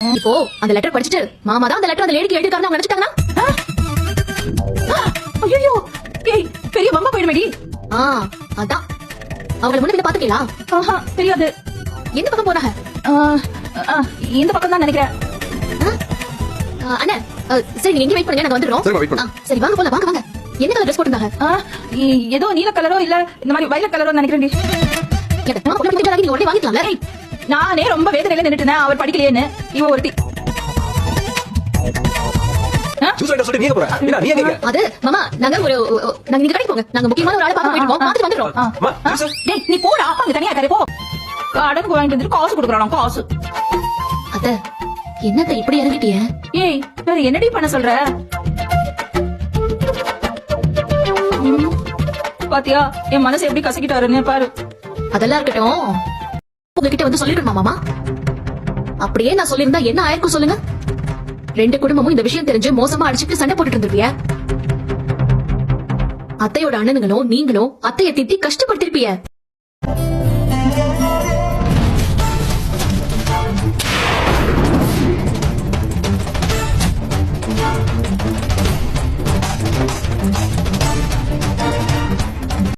இப்போ அந்த லெட்டர் படிச்சுட்டு மாமா தான் அந்த லெட்டர் அந்த லேடிக்கு எழுதிருக்காருன்னு அவங்க நினைச்சிட்டாங்கன்னா ஐயோ ஏய் பெரிய பம்பா போயிடுமேடி. அதான் அவங்கள முன்ன பாத்துக்கீங்களா? தெரியாது. எந்த பக்கம் போனாங்க? இந்த பக்கம் தான் நினைக்கிறேன். அண்ணா சரி நீங்க வெயிட் பண்ணுங்க, நாங்க வந்துடுறோம். சரி வாங்க போலாம், வாங்க வாங்க. என்ன கலர் ட்ரெஸ் போட்டுருந்தாங்க? ஏதோ நீல கலரோ இல்ல இந்த மாதிரி வயலட் கலரோ நினைக்கிறேன். நீங்க உடனே வாங்கிக்கலாம்ல. நானே ரொம்ப வேதனையில நின்னுட்டு அவர் படிக்கலையேன்னு இவ ஒருத்தி. அது மாமா நாங்க நீங்க கடைக்கு போங்க, நாங்க முக்கியமான ஒரு ஆளை பார்க்க போயிடுவோம், பார்த்துட்டு வந்துடுறோம். டேய் நீ போடா, அப்பா அங்க தனியா கரை போ. கடன் வாங்கிட்டு வந்து காசு கொடுக்குறான் காசு. அத என்னத்த இப்படி இறங்கிட்டிய? ஏய் வேற என்னடி பண்ண சொல்ற? பாத்தியா என் மனசு எப்படி கசக்கிட்டாருன்னு பாரு. அதெல்லாம் இருக்கட்டும், உங்ககிட்ட வந்து சொல்லிருக்கணுமா மாமா? அப்படியே நான் சொல்லிருந்தா என்ன ஆயிருக்கும் சொல்லுங்க? 2 குடும்பமும் இந்த விஷயம் தெரிஞ்சு மோசமா அடிச்சுட்டு சண்டை போட்டுட்டு இருந்திருப்பிய. அத்தையோட அண்ணனுங்களும் நீங்களும் அத்தைய திட்டி கஷ்டப்படுத்திருப்பிய.